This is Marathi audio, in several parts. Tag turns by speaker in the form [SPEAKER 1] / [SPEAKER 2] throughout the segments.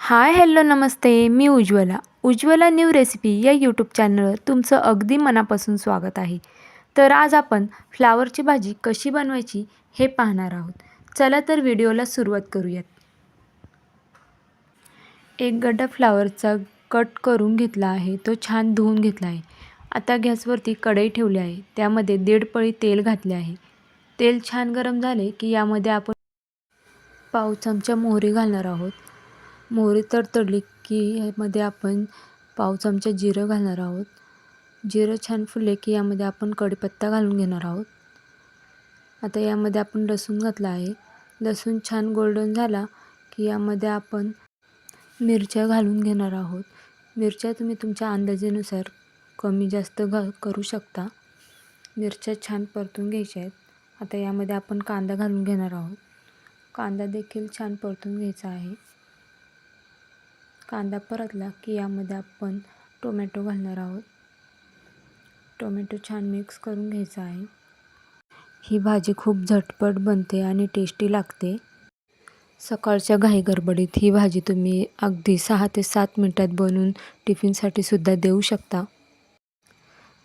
[SPEAKER 1] हाय हॅलो नमस्ते, मी उज्ज्वला न्यू रेसिपी या यूट्यूब चॅनलवर तुमचं अगदी मनापासून स्वागत आहे. तर आज आपण फ्लावरची भाजी कशी बनवायची हे पाहणार आहोत. चला तर व्हिडिओला सुरुवात करूयात. एक गड्डा फ्लावरचा कट करून घेतला आहे, तो छान धुवून घेतला आहे. आता गॅसवरती कढई ठेवली आहे, त्यामध्ये 1.5 पळी तेल घातले आहे. तेल छान गरम झाले की यामध्ये आपण पाव चमचा मोहरी घालणार आहोत. मोहरी तडतडली की यामध्ये आपण पाव चमचा जिरं घालणार आहोत. जिरं छान फुलले की यामध्ये आपण कढीपत्ता घालून घेणार आहोत. आता यामध्ये आपण लसूण घातला आहे. लसूण छान गोल्डन झाला की यामध्ये आपण मिरच्या घालून घेणार आहोत. मिरच्या तुम्ही तुमच्या अंदाजानुसार कमी जास्त करू शकता. मिरच्या छान परतून घ्यायच्या आहेत. आता यामध्ये आपण कांदा घालून घेणार आहोत. कांदा देखील छान परतून घ्यायचा आहे. कांदा परतला की यामध्ये आपण टोमॅटो घालणार आहोत. टोमॅटो छान मिक्स करून घ्यायचा आहे. ही भाजी खूप झटपट बनते आणि टेस्टी लागते. सकाळच्या घाईगडबडीत ही भाजी तुम्ही अगदी 6 ते 7 मिनिटात बनवून टिफिनसाठी सुद्धा देऊ शकता.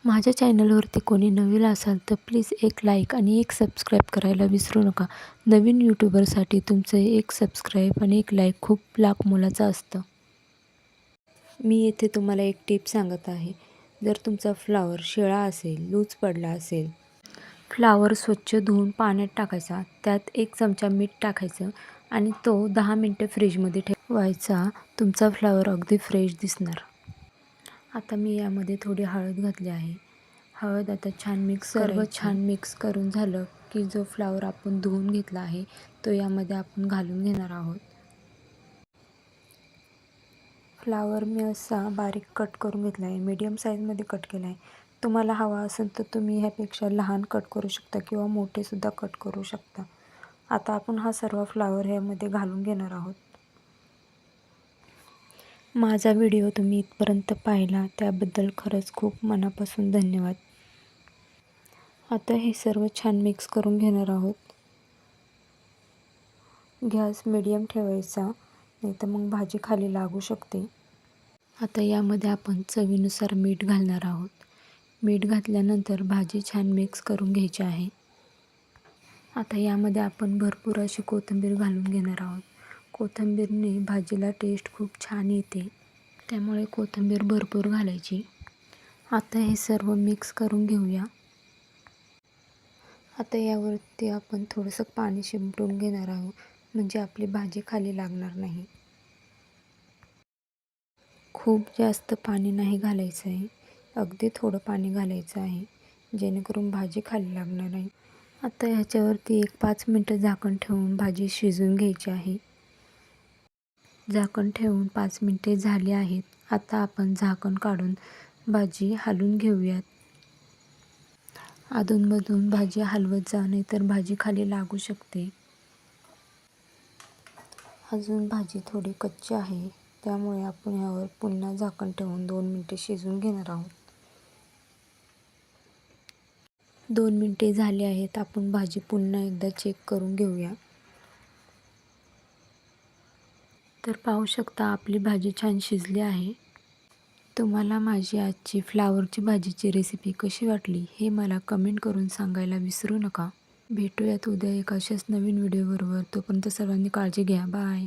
[SPEAKER 1] माझ्या चॅनलवरती कोणी नवीन असाल तर प्लीज एक लाईक आणि एक सबस्क्राईब करायला विसरू नका. नवीन यूट्यूबरसाठी तुमचं एक सबस्क्राईब आणि एक लाईक खूप लाख मोलाचं असतं. मी येथे तुम्हाला एक टिप सांगत आहे. जर तुमचा फ्लावर शिळा असेल, लूज पडला असेल, फ्लावर स्वच्छ धुवून पाण्यात टाकायचा, त्यात 1 चमचा मीठ टाकायचं आणि तो 10 मिनटं फ्रीजमध्ये ठेवायचा. तुमचा फ्लावर अगदी फ्रेश दिसणार. आता मी यामध्ये थोडी हळद घातली आहे. हळद आता छान मिक्स करून झालं की जो फ्लावर आपण धुवून घेतला आहे तो यामध्ये आपण घालून घेणार आहोत. फ्लावर मी असा बारीक कट करून घेतला आहे. मीडियम साईजमध्ये कट केला आहे. तुम्हाला हवा असेल तर तुम्ही ह्यापेक्षा लहान कट करू शकता किंवा मोठेसुद्धा कट करू शकता. आता आपण हा सर्व फ्लावर ह्यामध्ये घालून घेणार आहोत. माझा व्हिडिओ तुम्ही इथपर्यंत पाहिला त्याबद्दल खरंच खूप मनापासून धन्यवाद. आता हे सर्व छान मिक्स करून घेणार आहोत. गॅस मीडियम ठेवायचा, नाही तर मग भाजी खाली लागू शकते. आता यामध्ये आपण चवीनुसार मीठ घालणार आहोत. मीठ घातल्यानंतर भाजी छान मिक्स करून घ्यायची आहे. आता यामध्ये आपण भरपूर अशी कोथिंबीर घालून घेणार आहोत. कोथिंबीरने भाजीला टेस्ट खूप छान येते, त्यामुळे कोथिंबीर भरपूर घालायची. आता हे सर्व मिक्स करून घेऊया. आता यावरती आपण थोडंसं पाणी शिंपडून घेणार आहोत, म्हणजे आपली भाजी खाली लागणार नाही. खूप जास्त पाणी नाही घालायचं आहे, अगदी थोडं पाणी घालायचं आहे, जेणेकरून भाजी खाली लागणार नाही. आता ह्याच्यावरती 5 मिनटं झाकण ठेवून भाजी शिजवून घ्यायची आहे. झाकण ठेवून 5 मिनटे झाली आहेत. आता आपण झाकण काढून भाजी हलवून घेऊयात. अधूनमधून भाजी हलवत जा, नाही तर भाजी खाली लागू शकते. अजून भाजी थोडी कच्ची आहे, त्यामुळे आपण यावर पुन्हा झाकण ठेवून 2 मिनटे शिजवून घेणार आहोत. 2 मिनटे झाली आहेत. आपण भाजी पुन्हा एकदा चेक करून घेऊया. तर पाहू शकता आपली भाजी छान शिजली आहे. तुम्हाला माझी आजची फ्लावरची भाजीची रेसिपी कशी वाटली हे मला कमेंट करून सांगायला विसरू नका. भेटूयात उद्या एक अशाच नवीन व्हिडिओबरोबर. तोपर्यंत सर्वांनी काळजी घ्या. बाय.